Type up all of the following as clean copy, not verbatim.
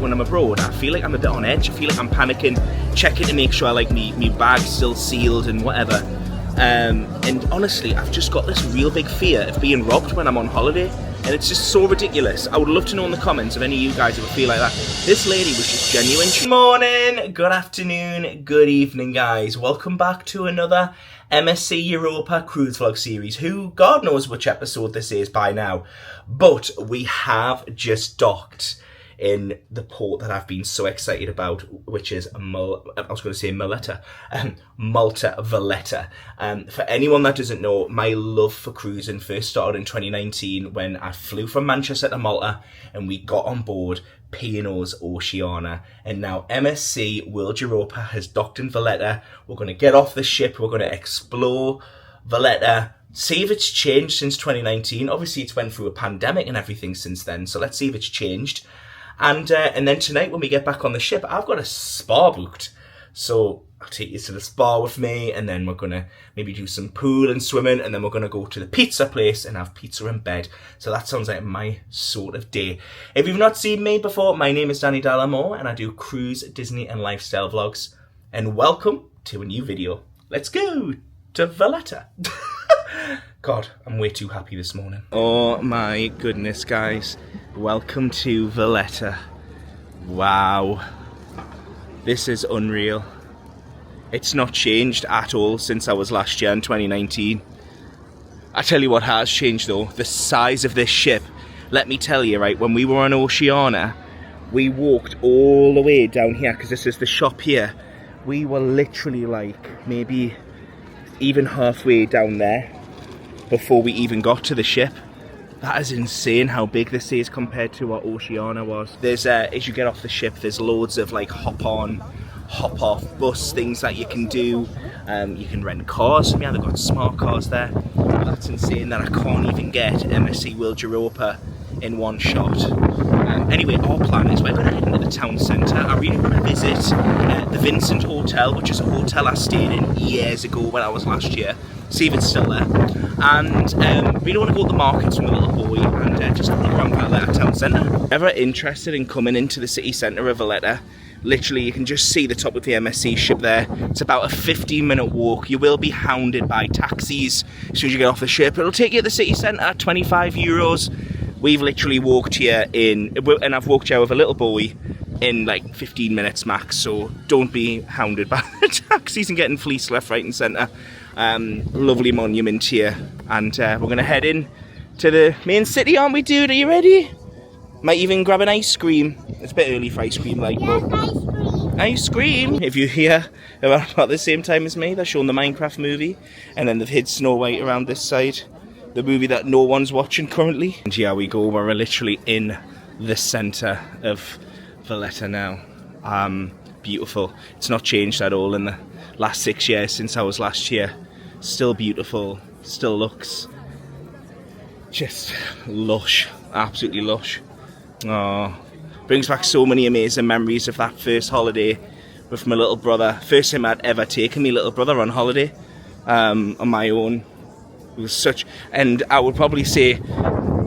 when I'm abroad, I feel like I'm a bit on edge. I feel like I'm panicking, checking to make sure like me bag's still sealed and whatever. And honestly, I've just got this real big fear of being robbed when I'm on holiday, and it's just so ridiculous. I would love to know in the comments if any of you guys ever feel like that. This lady was just genuine. Good morning, good afternoon, good evening, guys. Welcome back to another MSC Europa cruise vlog series. Who, God knows which episode this is by now, but we have just docked in the port that I've been so excited about, which is Malta Valletta. For anyone that doesn't know, my love for cruising first started in 2019 when I flew from Manchester to Malta and we got on board P&O's Oceania, and now MSC World Europa has docked in Valletta. We're going to get off the ship, we're going to explore Valletta, see if it's changed since 2019. Obviously it's went through a pandemic and everything since then, so let's see if it's changed. And then tonight when we get back on the ship, I've got a spa booked. So I'll take you to the spa with me, and then we're going to maybe do some pool and swimming, and then we're going to go to the pizza place and have pizza in bed. So that sounds like my sort of day. If you've not seen me before, my name is Dalimore, and I do cruise, Disney and lifestyle vlogs. And welcome to a new video. Let's go to Valletta. God, I'm way too happy this morning. Oh my goodness, guys. Welcome to Valletta. Wow. This is unreal. It's not changed at all since I was last year in 2019. I tell you what has changed though, the size of this ship. Let me tell you, right, when we were on Oceania, we walked all the way down here, because this is the shop here. We were literally like maybe even halfway down there before we even got to the ship. That is insane how big this is compared to what Oceania was. There's, as you get off the ship, there's loads of like hop on, hop off bus things that you can do. You can rent cars from here, they've got smart cars there. But that's insane that I can't even get MSC World Europa in one shot. Anyway, our plan is we're going to head into the town centre. I really want to visit the Vincent Hotel, which is a hotel I stayed in years ago when I was last year. See if it's still there. And really want to go to the markets with my little boy and just have a look around Valletta town centre. Ever interested in coming into the city centre of Valletta? Literally, you can just see the top of the MSC ship there. It's about a 15-minute walk. You will be hounded by taxis as soon as you get off the ship. It'll take you to the city centre at 25 euros. We've literally walked here and I've walked here with a little boy in like 15 minutes max, so don't be hounded by the taxis and getting fleeced left, right and centre. Lovely monument here, and we're going to head in to the main city, aren't we, dude? Are you ready? Might even grab an ice cream. It's a bit early for ice cream, like, but ice cream. If you're here about the same time as me, they're showing the Minecraft movie, and then they've hid Snow White around this side, the movie that no one's watching currently. And here we go, we're literally in the centre of Valletta now. Beautiful. It's not changed at all in the last 6 years since I was last here. Still beautiful, still looks just lush, absolutely lush. Oh, brings back so many amazing memories of that first holiday with my little brother. First time I'd ever taken my little brother on holiday on my own. It was such, and I would probably say,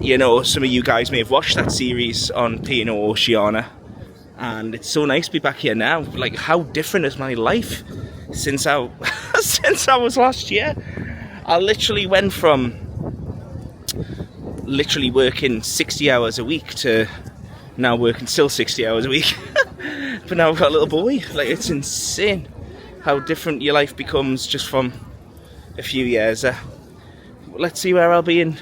you know, some of you guys may have watched that series on P&O Oceania, and it's so nice to be back here now. Like, how different is my life since I was last year? I literally went from literally working 60 hours a week to now working still 60 hours a week. But now I've got a little boy. Like, it's insane how different your life becomes just from a few years. Let's see where I'll be in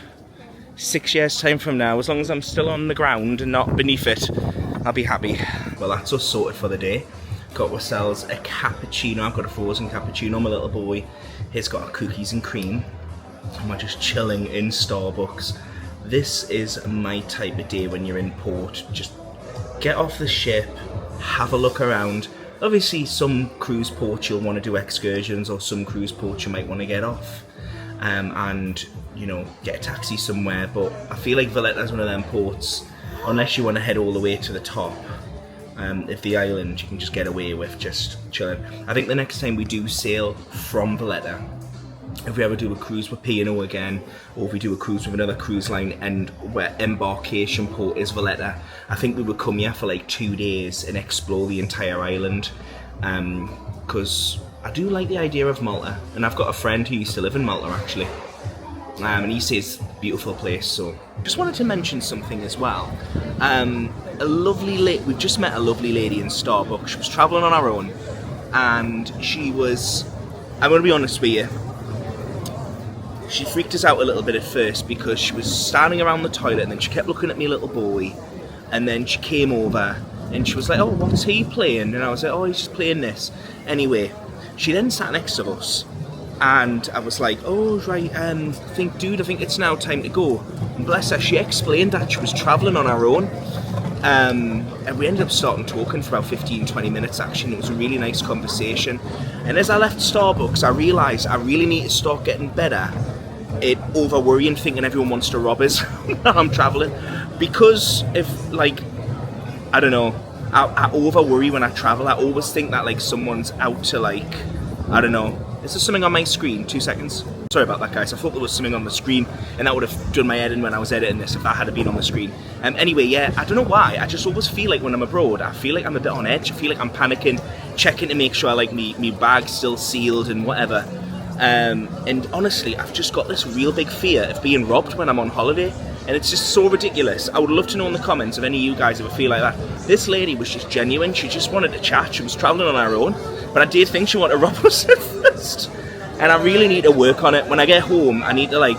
6 years time from now. As long as I'm still on the ground and not beneath it, I'll be happy. Well, that's us sorted for the day. Got ourselves a cappuccino. I've got a frozen cappuccino. My little boy, he's got our cookies and cream, and we're just chilling in Starbucks. This is my type of day when you're in port. Just get off the ship, have a look around. Obviously some cruise ports you'll want to do excursions, or some cruise ports you might want to get off and, you know, get a taxi somewhere. But I feel like Valletta's one of them ports, unless you want to head all the way to the top of the island, you can just get away with just chilling. I think the next time we do sail from Valletta, if we ever do a cruise with P&O again, or if we do a cruise with another cruise line and where embarkation port is Valletta, I think we would come here for like 2 days and explore the entire island, because I do like the idea of Malta, and I've got a friend who used to live in Malta actually, and he says beautiful place. So just wanted to mention something as well. We've just met a lovely lady in Starbucks. She was travelling on her own, and I'm going to be honest with you, she freaked us out a little bit at first because she was standing around the toilet and then she kept looking at me little boy, and then she came over and she was like, oh, what's he playing? And I was like, oh, he's just playing this. Anyway, she then sat next to us and I was like, oh, right, I think it's now time to go. And bless her, she explained that she was travelling on her own. And we ended up starting talking for about 15-20 minutes actually, and it was a really nice conversation. And as I left Starbucks, I realised I really need to start getting better at over worrying, thinking everyone wants to rob us when I'm travelling. Because if, like, I don't know, I over worry when I travel. I always think that like someone's out to, like, I don't know. Is there something on my screen? 2 seconds. Sorry about that, guys. I thought there was something on the screen, and that would have done my editing when I was editing this if that had been on the screen. Anyway, yeah, I don't know why. I just always feel like when I'm abroad, I feel like I'm a bit on edge. I feel like I'm panicking, checking to make sure like me bag's still sealed and whatever. And honestly, I've just got this real big fear of being robbed when I'm on holiday, and it's just so ridiculous. I would love to know in the comments if any of you guys ever feel like that. This lady was just genuine. She just wanted to chat. She was travelling on her own, but I did think she wanted to rob us at first. And I really need to work on it. When I get home, I need to like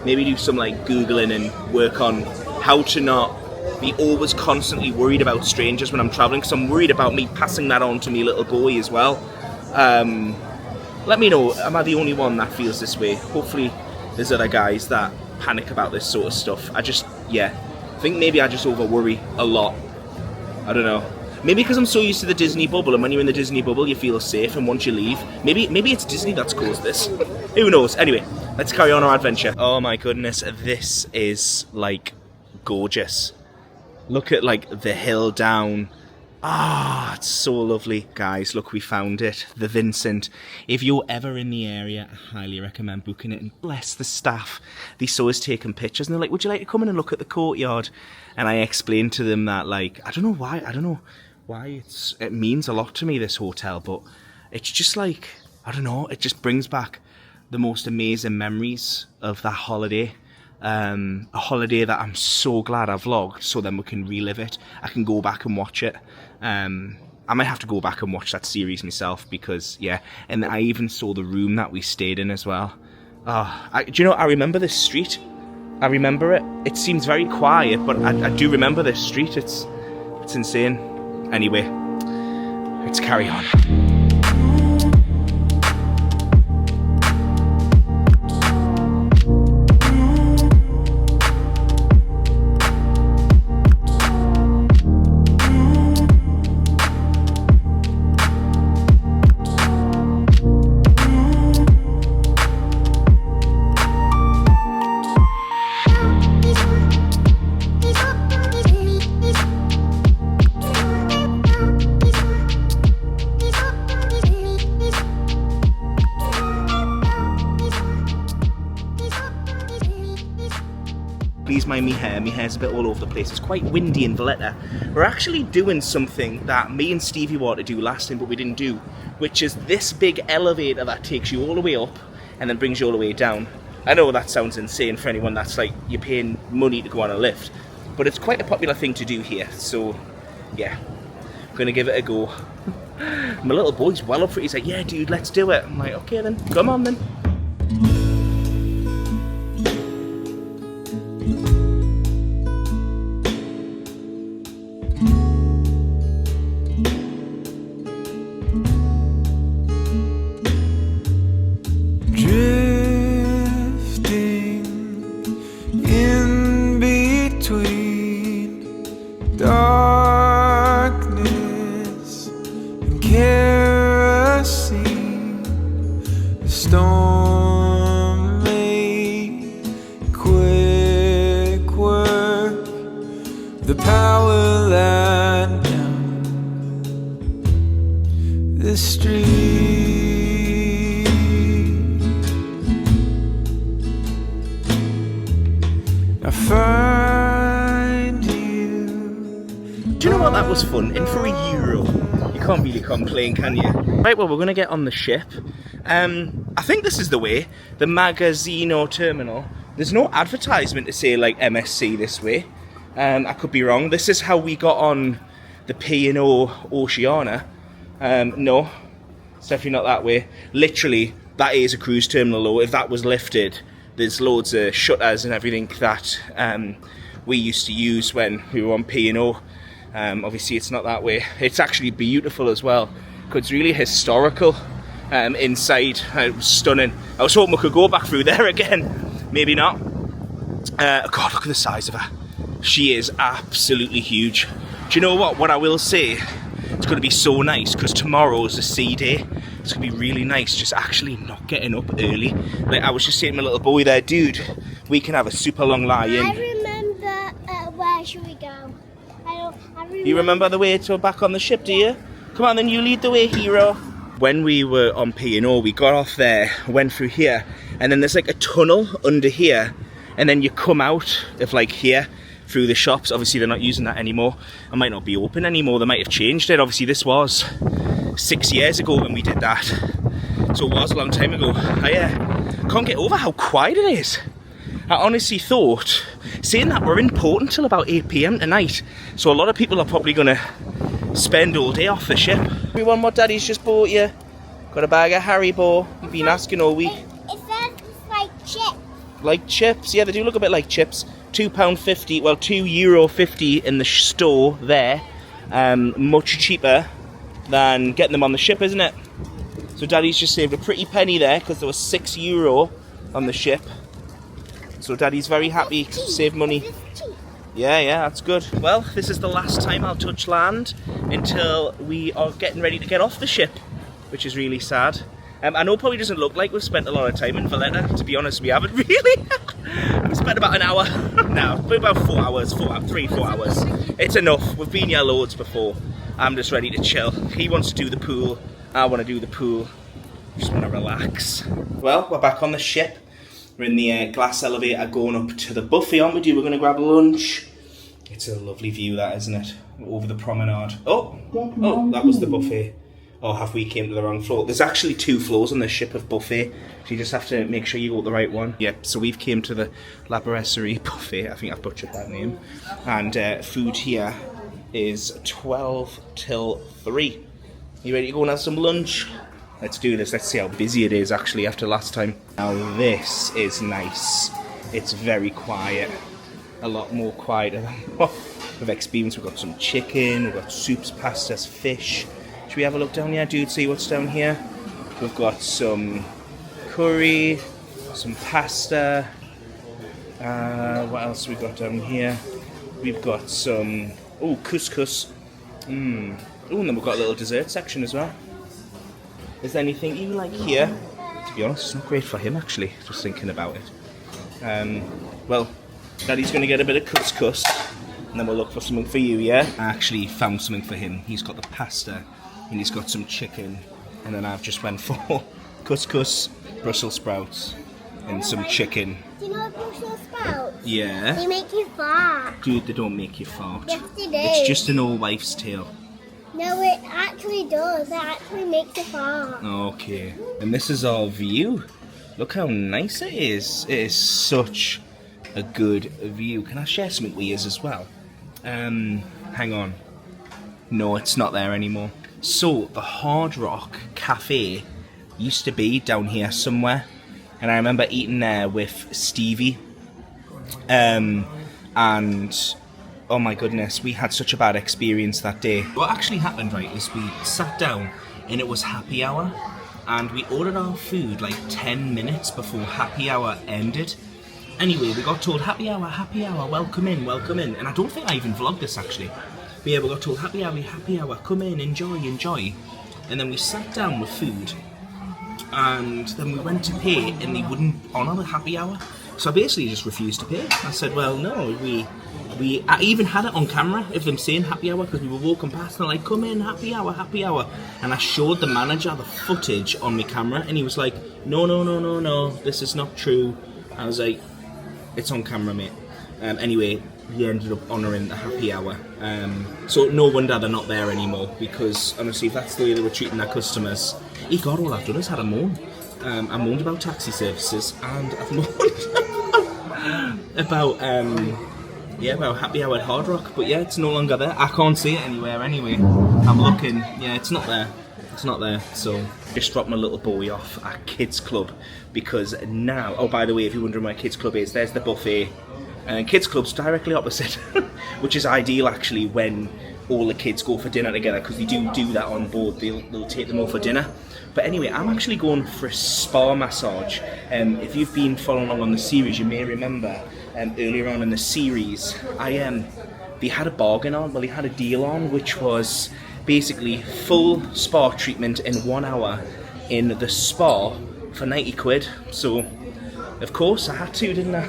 maybe do some like Googling and work on how to not be always constantly worried about strangers when I'm travelling, because I'm worried about me passing that on to me little boy as well. Let me know, am I the only one that feels this way? Hopefully there's other guys that panic about this sort of stuff. I think maybe I just over worry a lot. I don't know. Maybe because I'm so used to the Disney bubble, and when you're in the Disney bubble you feel safe, and once you leave, maybe it's Disney that's caused this. Who knows? Anyway, let's carry on our adventure. Oh my goodness, this is like gorgeous. Look at like the hill down. Ah, it's so lovely. Guys, look, we found it. The Vincent. If you're ever in the area, I highly recommend booking it. And bless the staff. They saw us taking pictures and they're like, would you like to come in and look at the courtyard? And I explained to them that, like, I don't know why it means a lot to me, this hotel, but it's just like, I don't know, it just brings back the most amazing memories of that holiday. A holiday that I'm so glad I vlogged, so then we can relive it. I can go back and watch it. I might have to go back and watch that series myself, because yeah. And I even saw the room that we stayed in as well. Do you know, I remember this street. I remember it. It seems very quiet, but I do remember this street. It's insane. Anyway, let's carry on. Please mind me hair. My hair's a bit all over the place. It's quite windy in Valletta. We're actually doing something that me and Stevie wanted to do last time, but we didn't do, which is this big elevator that takes you all the way up and then brings you all the way down. I know that sounds insane for anyone that's like, you're paying money to go on a lift, but it's quite a popular thing to do here. So yeah, I'm gonna give it a go. My little boy's well up for it. He's like, yeah dude, let's do it. I'm like, okay then, come on then. Darkness and kerosene, the storm made quick work, the power line down the street. was fun. And for €1, you can't really complain, can you? Right, well, we're going to get on the ship. I think this is the way. The Magazzino terminal. There's no advertisement to say, like, MSC this way. I could be wrong. This is how we got on the P&O Oceana. No, it's definitely not that way. Literally, that is a cruise terminal, though. If that was lifted, there's loads of shutters and everything that we used to use when we were on P&O. Obviously, it's not that way. It's actually beautiful as well, because it's really historical inside. It was stunning. I was hoping we could go back through there again. Maybe not. God, look at the size of her. She is absolutely huge. Do you know what? What I will say, it's going to be so nice, because tomorrow's a sea day. It's going to be really nice just actually not getting up early. Like, I was just saying to my little boy there, dude, we can have a super long lie-in. I remember, where should we go? I remember. You remember the way to back on the ship, do you? Come on, then you lead the way, hero. When we were on P&O, we got off there, went through here, and then there's like a tunnel under here, and then you come out of like here through the shops. Obviously they're not using that anymore. It might not be open anymore. They might have changed it. Obviously this was 6 years ago when we did that, so it was a long time ago. I can't get over how quiet it is. I honestly thought, saying that, we're in port until about 8 PM tonight, so a lot of people are probably going to spend all day off the ship. Everyone, what Daddy's just bought you? Got a bag of Haribo. You've been asking all week. It says it's like chips. Like chips? Yeah, they do look a bit like chips. £2.50, well, €2.50 in the store there. Much cheaper than getting them on the ship, isn't it? So Daddy's just saved a pretty penny there, because there was €6 on the ship. So Daddy's very happy to save money. Yeah, that's good. Well, this is the last time I'll touch land until we are getting ready to get off the ship, which is really sad. I know it probably doesn't look like we've spent a lot of time in Valletta. To be honest, we haven't really. We've spent about an hour. No, about 4 hours, 4 hours. It's enough. We've been here loads before. I'm just ready to chill. He wants to do the pool. I want to do the pool. Just want to relax. Well, we're back on the ship. We're in the glass elevator going up to the buffet, aren't we? We're going to grab lunch. It's a lovely view, that, isn't it? Over the promenade. Oh, that was the buffet. Oh, have we came to the wrong floor? There's actually 2 floors on the ship of buffet, so you just have to make sure you go to the right one. Yep, so we've came to the La Brasserie buffet. I think I've butchered that name. And food here is 12 till 3. You ready to go and have some lunch? Let's do this. Let's see how busy it is actually after last time. Now this is nice. It's very quiet. A lot more quieter than what we've experienced. We've got some chicken, we've got soups, pastas, fish. Should we have a look down here, dude? See what's down here? We've got some curry, some pasta. What else we got down here? We've got some couscous. Oh, and then we've got a little dessert section as well. Is there anything you like here? To be honest, it's not great for him actually, just thinking about it. Well, Daddy's going to get a bit of couscous, and then we'll look for something for you, yeah? I actually found something for him. He's got the pasta, and he's got some chicken, and then I've just went for couscous, Brussels sprouts, and some chicken. Do you know Brussels sprouts? Yeah. They make you fart. Dude, they don't make you fart. Yes, they do. It's just an old wife's tale. No, it actually does. It actually makes a fart. Okay. And this is our view. Look how nice it is. It is such a good view. Can I share something with you as well? Hang on. No, it's not there anymore. So, the Hard Rock Cafe used to be down here somewhere. And I remember eating there with Stevie. And oh my goodness, we had such a bad experience that day. What actually happened, right, is we sat down and it was happy hour, and we ordered our food like 10 minutes before happy hour ended. Anyway, we got told happy hour, welcome in, and I don't think I even vlogged this actually. But yeah, we got told happy hour, come in, enjoy. And then we sat down with food, and then we went to pay and they wouldn't honour the happy hour. So I basically just refused to pay. I said, well, no, I even had it on camera of them saying happy hour, because we were walking past and they're like, come in, happy hour. And I showed the manager the footage on my camera, and he was like, no, this is not true. I was like, it's on camera, mate. Anyway, he ended up honouring the happy hour. So no wonder they're not there anymore, because honestly, if that's the way they were treating their customers, God, all I've done is had a moan. I moaned about taxi services, and I've moaned about about happy hour at Hard Rock. But yeah, it's no longer there. I can't see it anywhere anyway. I'm looking. Yeah, it's not there. It's not there. So just dropped my little boy off at Kids Club, because now, oh, by the way, if you're wondering where Kids Club is, there's the buffet. And Kids Club's directly opposite, which is ideal actually when all the kids go for dinner together, because they do that on board. They'll take them all for dinner. But anyway, I'm actually going for a spa massage. If you've been following along on the series, you may remember earlier on in the series, they had a bargain on, well, they had a deal on, which was basically full spa treatment in 1 hour in the spa for 90 quid. So, of course, I had to, didn't I?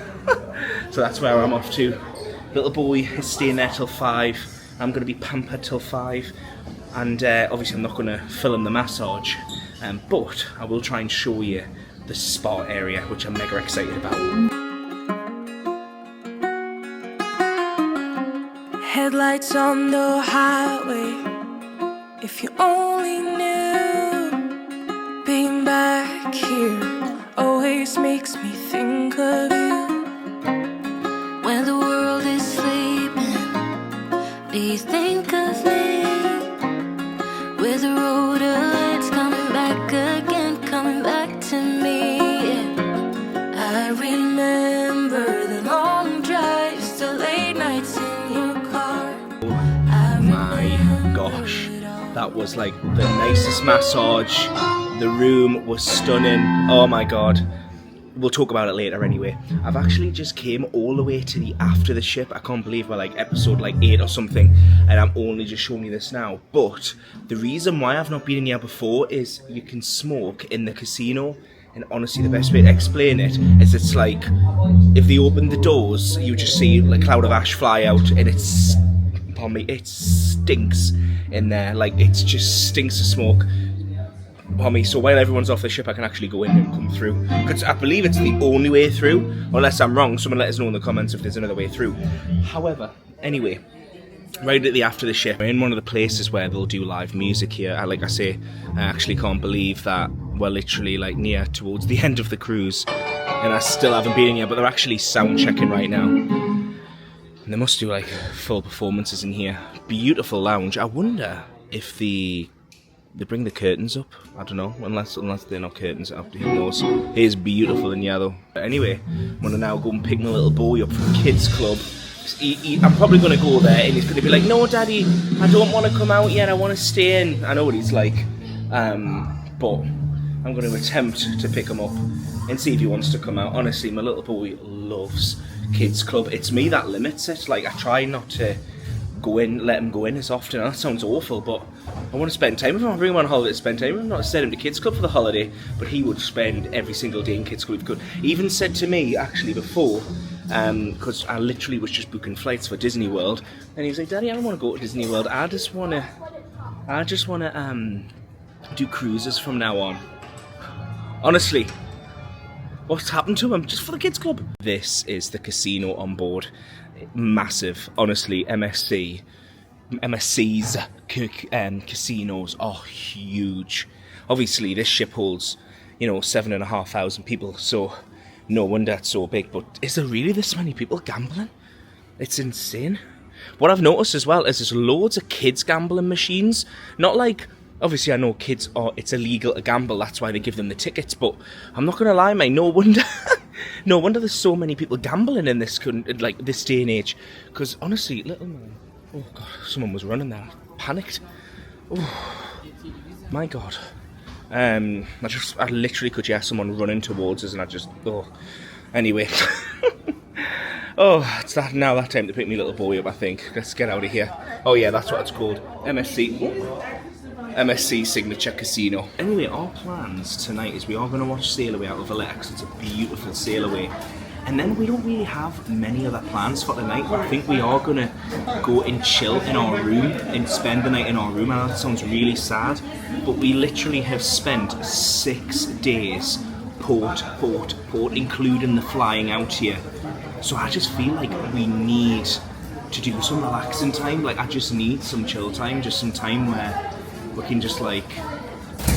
So that's where I'm off to. Little boy is staying there till 5. I'm going to be pampered till 5. And obviously I'm not going to film the massage. But I will try and show you the spa area, which I'm mega excited about. Headlights on the highway. If you only knew, being back here always makes me think of you. When the world is sleeping, do you think of me? With the road ahead's coming back again, coming back to me. I remember the long drives, the late nights in your car. My gosh, that was like the nicest massage. The room was stunning. Oh my god. We'll talk about it later anyway. I've actually just came all the way to the after the ship. I can't believe we're like episode like 8 or something, and I'm only just showing you this now. But the reason why I've not been in here before is you can smoke in the casino. And honestly, the best way to explain it is it's like if they open the doors, you just see a cloud of ash fly out, and it stinks in there. Like, it just stinks of smoke. So while everyone's off the ship, I can actually go in and come through. Because I believe it's the only way through. Unless I'm wrong, someone let us know in the comments if there's another way through. However, anyway, right at the after the ship, we're in one of the places where they'll do live music here. Like I say, I actually can't believe that we're literally like near towards the end of the cruise, and I still haven't been in here. But they're actually sound checking right now, and they must do like full performances in here. Beautiful lounge. I wonder if they bring the curtains up. I don't know, unless they're not curtains up. Who knows? It is beautiful in here though. But anyway, I'm gonna now go and pick my little boy up from Kids Club. I'm probably going to go there and he's going to be like, no daddy, I don't want to come out yet, I want to stay in. I know what he's like, but I'm going to attempt to pick him up and see if he wants to come out. Honestly, my little boy loves Kids Club. It's me that limits it. Like, I try not to go in, let him go in as often. That sounds awful, but I want to spend time with him. I bring him on holiday to spend time with him. I'm not sending him to Kids Club for the holiday, but he would spend every single day in Kids Club if he could. He even said to me, actually, before, because I literally was just booking flights for Disney World, and he was like, Daddy, I don't want to go to Disney World. I just want to do cruises from now on. Honestly, what's happened to him? Just for the Kids Club. This is the casino on board. Massive, honestly. MSC's casinos are huge. Obviously, this ship holds, 7,500 people, so no wonder it's so big. But is there really this many people gambling? It's insane. What I've noticed as well is there's loads of kids gambling machines. Not like, obviously I know kids it's illegal to gamble, that's why they give them the tickets, but I'm not gonna lie, mate, no wonder there's so many people gambling in this day and age. Because honestly, little man, oh god, someone was running there. I panicked. Oh my god. I literally could hear someone running towards us, and anyway. Oh, it's that time to pick me little boy up, I think. Let's get out of here. Oh yeah, that's what it's called. MSC Signature Casino. Anyway, our plans tonight is we are going to watch Sail Away out of Valletta, because it's a beautiful sail away. And then we don't really have many other plans for the night. I think we are going to go and chill in our room and spend the night in our room. I know that sounds really sad, but we literally have spent 6 days port, including the flying out here. So I just feel like we need to do some relaxing time. Like I just need some chill time, just some time where we can just like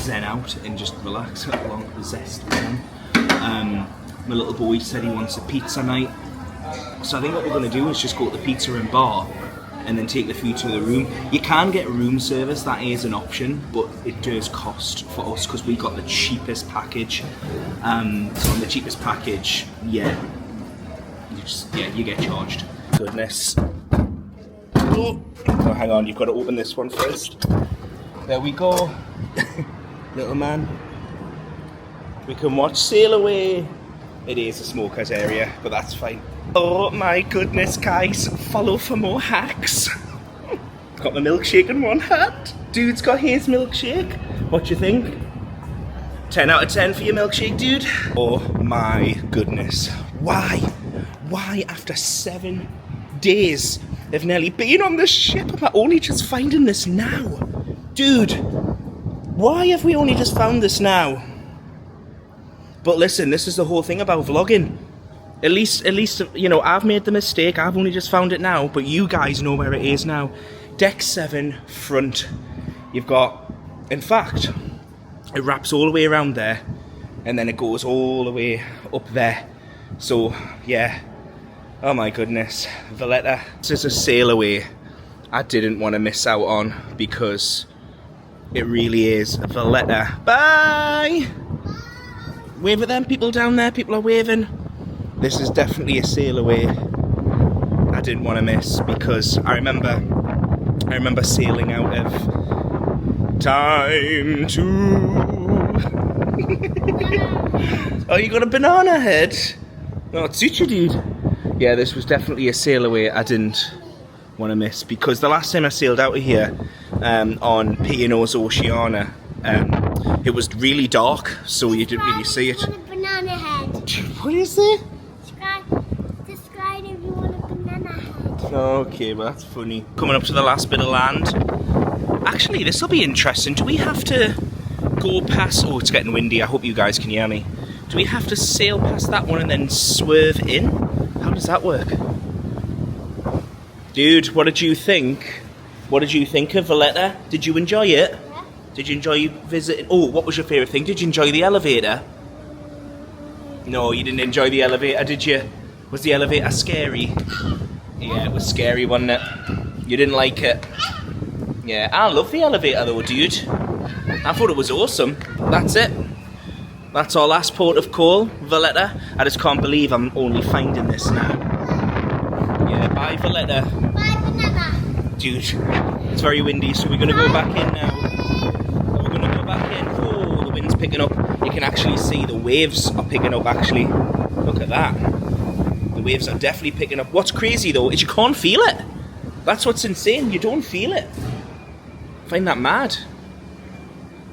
zen out and just relax along the zest. My little boy said he wants a pizza night. So I think what we're going to do is just go to the pizza and bar and then take the food to the room. You can get room service, that is an option, but it does cost for us because we got the cheapest package. So on the cheapest package, yeah, you get charged. Goodness. Oh, hang on, you've got to open this one first. There we go. Little man. We can watch Sail Away. It is a smoker's area, but that's fine. Oh my goodness, guys, follow for more hacks. Got my milkshake in one hand. Dude's got his milkshake. What do you think? 10 out of 10 for your milkshake, dude? Oh my goodness. Why? Why after 7 days of nearly being on this ship am I only just finding this now? Dude, why have we only just found this now? But listen, this is the whole thing about vlogging. At least, you know, I've made the mistake. I've only just found it now, but you guys know where it is now. Deck 7, front. You've got, in fact, it wraps all the way around there, and then it goes all the way up there. So, yeah. Oh my goodness. Valletta. This is a sail away I didn't want to miss out on, because it really is Valletta. Bye! Wave at them, people down there. People are waving. This is definitely a sail away I didn't want to miss, because I remember sailing out of Time to... Oh, you got a banana head? Oh, it's such a dude. Yeah, this was definitely a sail away I didn't want to miss, because the last time I sailed out of here on P&O's Oceana, it was really dark, so you didn't really see it. Banana head. What is it? Describe if you want a banana head. Okay, well that's funny. Coming up to the last bit of land. Actually, this will be interesting. Do we have to go past... Oh, it's getting windy. I hope you guys can hear me. Do we have to sail past that one and then swerve in? How does that work? Dude, what did you think? What did you think of Valletta? Did you enjoy it? Yeah. Did you enjoy visiting? Oh, what was your favourite thing? Did you enjoy the elevator? No, you didn't enjoy the elevator, did you? Was the elevator scary? Yeah, it was scary, wasn't it? You didn't like it? Yeah, I love the elevator though, dude. I thought it was awesome. That's it. That's our last port of call, Valletta. I just can't believe I'm only finding this now. Yeah, bye Valletta. Bye, banana. Dude, it's very windy, so we're going to go back in now. We're going to go back in. Oh, the wind's picking up. You can actually see the waves are picking up, actually. Look at that. The waves are definitely picking up. What's crazy, though, is you can't feel it. That's what's insane. You don't feel it. I find that mad.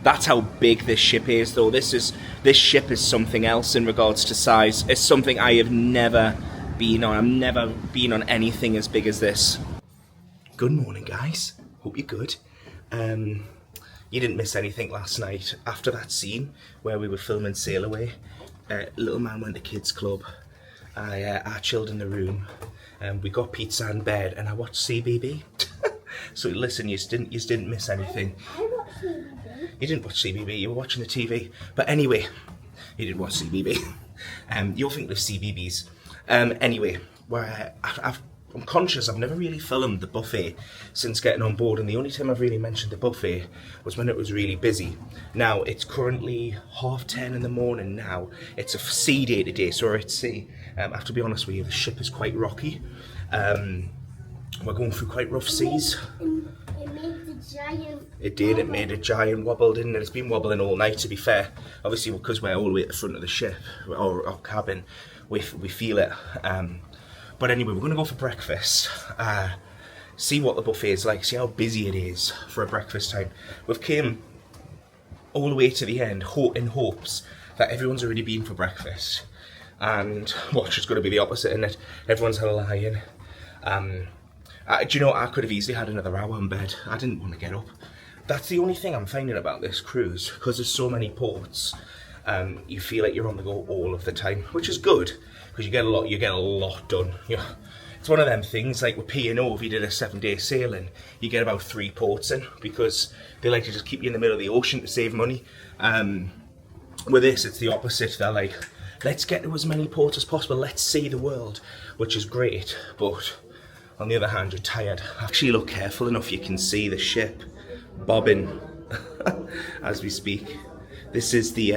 That's how big this ship is, though. This ship is something else in regards to size. It's something I have never been on. I've never been on anything as big as this. Good morning, guys. Hope you're good. You didn't miss anything last night. After that scene where we were filming Sail Away, little man went to kids club. I chilled in the room. We got pizza in bed, and I watched CBB. So listen, you didn't miss anything. I watched CBB. You didn't watch CBB. You were watching the TV. But anyway, you didn't watch CBB. You'll think of CBBS. Anyway, I'm conscious I've never really filmed the buffet since getting on board, and the only time I've really mentioned the buffet was when it was really busy. Now, it's currently 10:30 in the morning now. It's a sea day today, so we're at sea. I have to be honest with you, the ship is quite rocky. We're going through quite rough seas. It made the giant... It did, it made a giant wobble, didn't it? It's been wobbling all night, to be fair. Obviously, because we're all the way at the front of the ship, or our cabin, we feel it. But anyway, we're going to go for breakfast, see what the buffet is like, see how busy it is for a breakfast time. We've came all the way to the end in hopes that everyone's already been for breakfast. And watch, it's going to be the opposite, isn't it? Everyone's had a lie-in. Do you know, I could have easily had another hour in bed. I didn't want to get up. That's the only thing I'm finding about this cruise, because there's so many ports. You feel like you're on the go all of the time, which is good because you get a lot done. It's one of them things like with P&O, if you did a 7-day sailing, you get about 3 ports in because they like to just keep you in the middle of the ocean to save money. With this, it's the opposite. They're like, let's get to as many ports as possible, let's see the world, which is great, but on the other hand, you're tired. Actually look careful enough, you can see the ship bobbing as we speak. This is the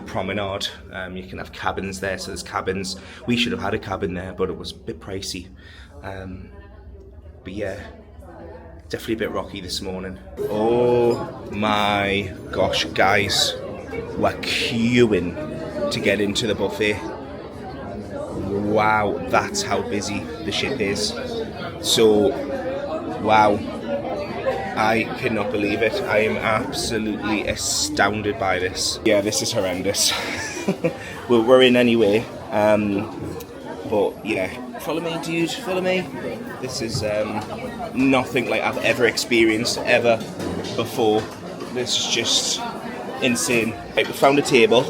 promenade. You can have cabins there, so there's cabins. We should have had a cabin there, but it was a bit pricey. But yeah, definitely a bit rocky this morning. Oh my gosh, guys, we're queuing to get into the buffet. Wow, that's how busy the ship is. So, wow, I cannot believe it. I am absolutely astounded by this. Yeah, this is horrendous. we're in anyway, but yeah, follow me, dude, follow me. This is nothing like I've ever experienced ever before. This is just insane. Right, we found a table.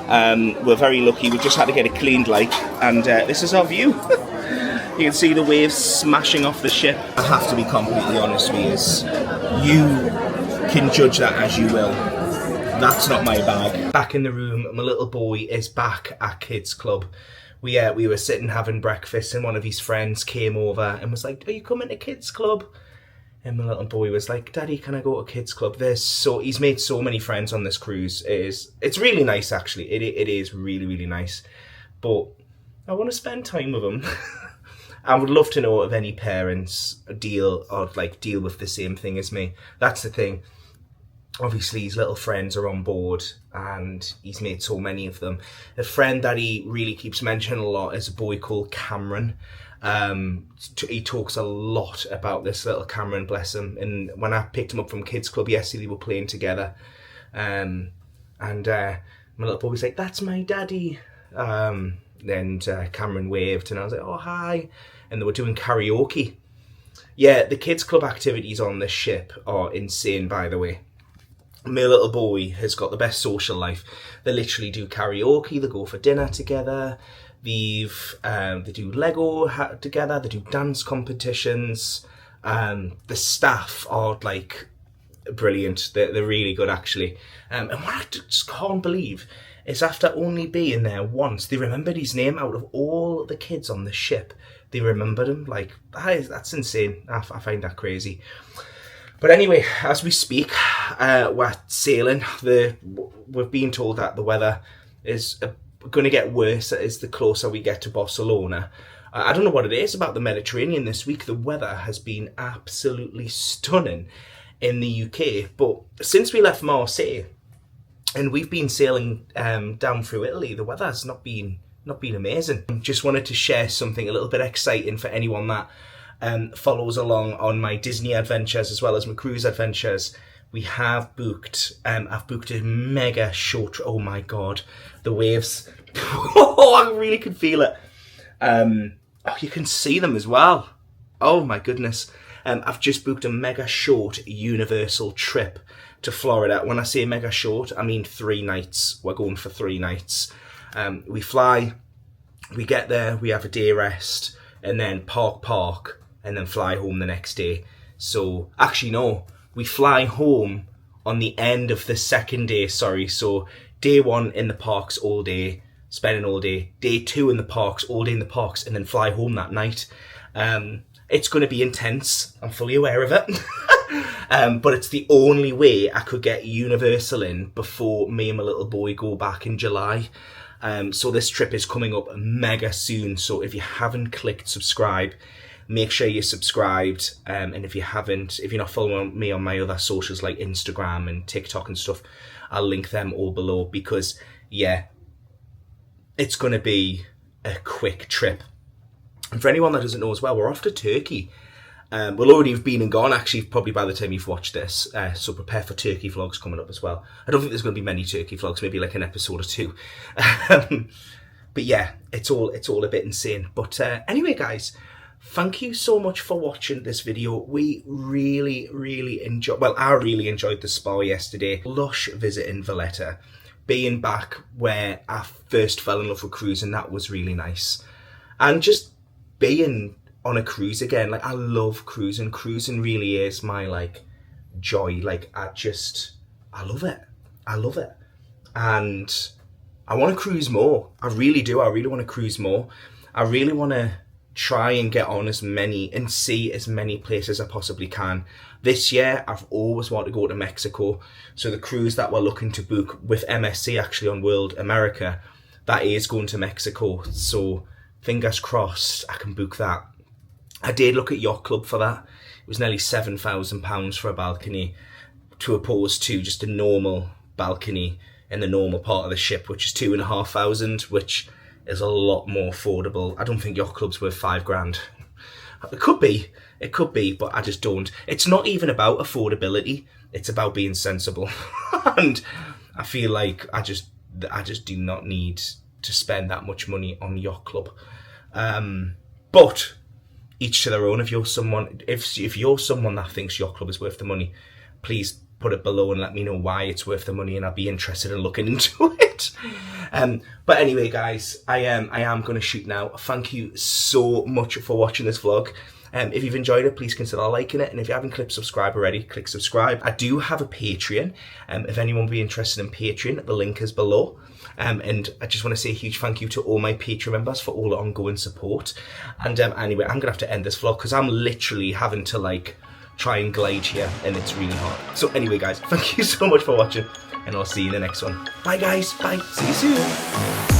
We're very lucky. We just had to get it cleaned, like, and this is our view. You can see the waves smashing off the ship. I have to be completely honest with you. You can judge that as you will. That's not my bag. Back in the room, my little boy is back at kids club. We were sitting having breakfast, and one of his friends came over and was like, "Are you coming to kids club?" And my little boy was like, "Daddy, can I go to kids club?" He's made so many friends on this cruise. It's really nice, actually. It is really, really nice. But I want to spend time with him. I would love to know if any parents deal with the same thing as me. That's the thing. Obviously, his little friends are on board, and he's made so many of them. A friend that he really keeps mentioning a lot is a boy called Cameron. He talks a lot about this little Cameron, bless him. And when I picked him up from kids club yesterday, they were playing together, and my little boy was like, "That's my daddy." And Cameron waved, and I was like, "Oh, hi." And they were doing karaoke. Yeah, the kids club activities on this ship are insane, by the way. My little boy has got the best social life. They literally do karaoke, they go for dinner together, they do Lego together, they do dance competitions. The staff are like brilliant. They're really good, actually. And what I just can't believe is after only being there once, they remembered his name. Out of all the kids on the ship, they remembered him. Like, that's insane. I find that crazy. But anyway, as we speak, we're sailing. We've been told that the weather is going to get worse as the closer we get to Barcelona. I don't know what it is about the Mediterranean this week. The weather has been absolutely stunning in the UK. But since we left Marseille, and we've been sailing down through Italy, the weather's not been amazing. Just wanted to share something a little bit exciting for anyone that follows along on my Disney adventures as well as my cruise adventures. We have booked, I've booked a mega short, oh my god, the waves. Oh, I really could feel it. You can see them as well. Oh my goodness. I've just booked a mega short Universal trip to Florida. When I say mega short, I mean 3 nights. We're going for 3 nights. We fly, we get there, we have a day rest, and then park, and then fly home the next day. So, actually no, we fly home on the end of the second day, sorry. So, day 1 in the parks all day, spending all day. Day 2 in the parks, all day in the parks, and then fly home that night. It's going to be intense, I'm fully aware of it. But it's the only way I could get Universal in before me and my little boy go back in July. So this trip is coming up mega soon. So if you haven't clicked subscribe, make sure you're subscribed. And if you're not following me on my other socials like Instagram and TikTok and stuff, I'll link them all below because, yeah, it's going to be a quick trip. And for anyone that doesn't know as well, we're off to Turkey. We'll already have been and gone, actually, probably by the time you've watched this. So prepare for Turkey vlogs coming up as well. I don't think there's going to be many Turkey vlogs, maybe like an episode or 2. But yeah, it's all a bit insane. But anyway, guys, thank you so much for watching this video. We really, really enjoyed, well, I really enjoyed the spa yesterday. Lush visit in Valletta. being back where I first fell in love with cruising, that was really nice. And just being on a cruise again, like I love cruising. Cruising really is my like joy. Like I love it. I love it. And I want to cruise more. I really do. I really want to cruise more. I really want to try and get on as many and see as many places as I possibly can. This year, I've always wanted to go to Mexico. So the cruise that we're looking to book with MSC actually on World America, that is going to Mexico. So fingers crossed I can book that. I did look at Yacht Club for that. It was nearly £7,000 for a balcony, to oppose to just a normal balcony in the normal part of the ship, which is 2,500, which is a lot more affordable. I don't think Yacht Club's worth £5,000. It could be, but I just don't. It's not even about affordability. It's about being sensible. And I feel like I just do not need to spend that much money on Yacht Club. But each to their own. If you're someone that thinks Yacht Club is worth the money, please put it below and let me know why it's worth the money, and I'll be interested in looking into it. But anyway, guys, I am going to shoot now. Thank you so much for watching this vlog. If you've enjoyed it, please consider liking it, and if you haven't clicked subscribe already, click subscribe. I do have a Patreon. If anyone would be interested in Patreon, the link is below. And I just want to say a huge thank you to all my Patreon members for all the ongoing support. And anyway, I'm gonna have to end this vlog because I'm literally having to like try and glide here, and it's really hard. So anyway, guys, thank you so much for watching, and I'll see you in the next one. Bye, guys. Bye. See you soon.